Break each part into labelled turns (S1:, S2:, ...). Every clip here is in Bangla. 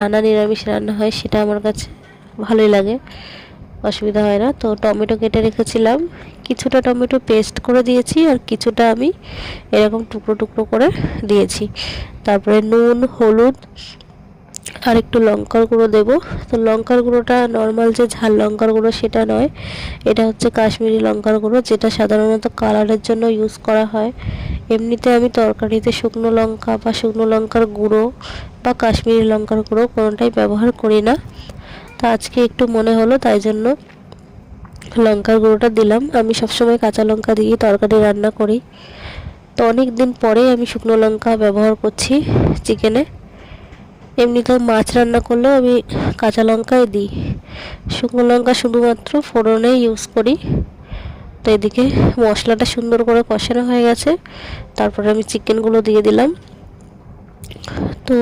S1: নানা নিরামিষ রান্না হয় সেটা আমার কাছে ভালোই লাগে, অসুবিধা হয় না। তো টমেটো কেটে রেখেছিলাম, কিছুটা টমেটো পেস্ট করে দিয়েছি আর কিছুটা আমি এরকম টুকরো টুকরো করে দিয়েছি। তারপরে নুন, হলুদ আর একটু লঙ্কার গুঁড়ো দেবো। তো লঙ্কার গুঁড়োটা নর্মাল যে ঝাল লঙ্কার গুঁড়ো সেটা নয়, এটা হচ্ছে কাশ্মীরি লঙ্কার গুঁড়ো, যেটা সাধারণত কালারের জন্য ইউজ করা হয়। এমনিতে আমি তরকারিতে শুকনো লঙ্কা বা শুকনো লঙ্কার গুঁড়ো বা কাশ্মীরি লঙ্কার গুঁড়ো কোনোটাই ব্যবহার করি না। তা আজকে একটু মনে হলো তাই জন্য লঙ্কার গুঁড়োটা দিলাম। আমি সবসময় কাঁচা লঙ্কা দিয়ে তরকারি রান্না করি, তো অনেক দিন পরে আমি শুকনো লঙ্কা ব্যবহার করছি চিকেনে। এমনিতে মাছ রান্না করলেও আমি কাঁচা লঙ্কাই দিই, শুকনো লঙ্কা শুধুমাত্র ফোড়নে ইউজ করি। তো এদিকে মশলাটা সুন্দর করে কষানো হয়ে গেছে, তারপরে আমি চিকেনগুলো দিয়ে দিলাম। তো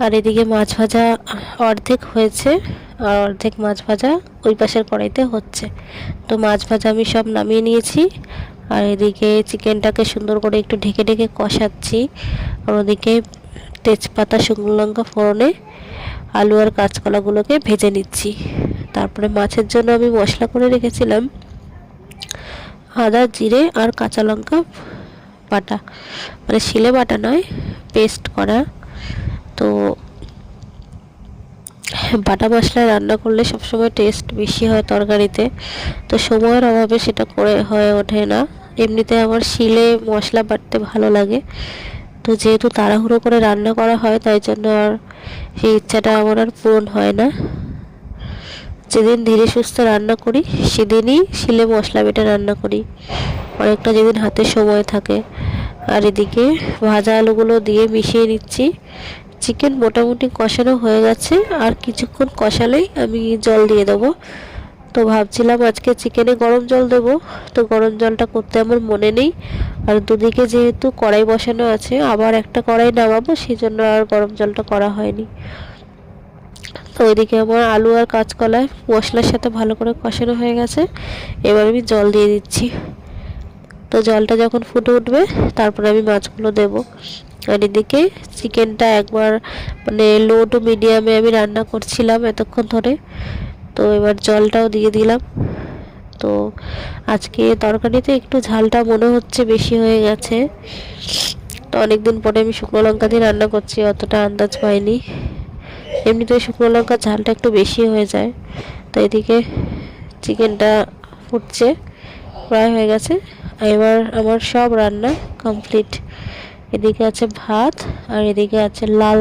S1: আর এদিকে মাছ ভাজা অর্ধেক হয়েছে আর অর্ধেক মাছ ভাজা ওই পাশের কড়াইতে হচ্ছে। তো মাছ ভাজা আমি সব নামিয়ে নিয়েছি, আর এদিকে চিকেনটাকে সুন্দর করে একটু ঢেকে ঢেকে কষাচ্ছি। আর ওদিকে তেজপাতা, শুকনো লঙ্কা ফোড়নে আলু আর কাঁচকলাগুলোকে ভেজে নিচ্ছি। তারপরে মাছের জন্য আমি মশলা করে রেখেছিলাম আদা, জিরে আর কাঁচা লঙ্কা বাটা, মানে শিলে বাটা নয়, পেস্ট করা। তো বাটা মশলায় রান্না করলে সবসময় টেস্ট বেশি হয় তরকারিতে, তো সময়ের অভাবে সেটা করে হয়ে ওঠে না। এমনিতে আমার শিলে মশলা বাটতে ভালো লাগে, তো যেহেতু তাড়াহুড়ো করে রান্না করা হয় তাই জন্য আর সেই ইচ্ছাটা আমার আর পূরণ হয় না। যেদিন ধীরে সুস্থে রান্না করি সেদিনই শিলে মশলা বেটে রান্না করি, অনেকটা যেদিন হাতে সময় থাকে। আর এদিকে ভাজা আলুগুলো দিয়ে মিশিয়ে নিচ্ছি। চিকেন মোটামুটি কষানো হয়ে গেছে, আর কিছুক্ষণ কষালেই আমি জল দিয়ে দেবো। তো ভাবছিলাম আজকে চিকেনে গরম জল দেবো, তো গরম জলটা করতে আমার মনে নেই। আর দুদিকে যেহেতু কড়াই বসানো আছে, আবার একটা কড়াই নামাবো, সেই জন্য আর গরম জলটা করা হয়নি। তো ওইদিকে আমার আলু আর কাঁচকলা মশলার সাথে ভালো করে কষানো হয়ে গেছে, এবার আমি জল দিয়ে দিচ্ছি। তো জলটা যখন ফুটে উঠবে তারপরে আমি মাছগুলো দেব। আর এদিকে চিকেনটা একবার মানে লো টু মিডিয়ামে আমি রান্না করছিলাম এতক্ষণ ধরে। তো এবার জলটাও দিয়ে দিলাম। তো আজকে তরকারিতে একটু ঝালটা মনে হচ্ছে বেশি হয়ে গেছে, তো অনেকদিন পরে আমি শুকনো লঙ্কা দিয়ে রান্না করছি, অতটা আন্দাজ পাইনি। এমনিতে শুকনো লঙ্কার ঝালটা একটু বেশি হয়ে যায়। তো এদিকে চিকেনটা ফুটছে, প্রায় হয়ে গেছে। এবার আমার সব রান্না কমপ্লিট। এদিকে আছে ভাত আর এদিকে আছে লাল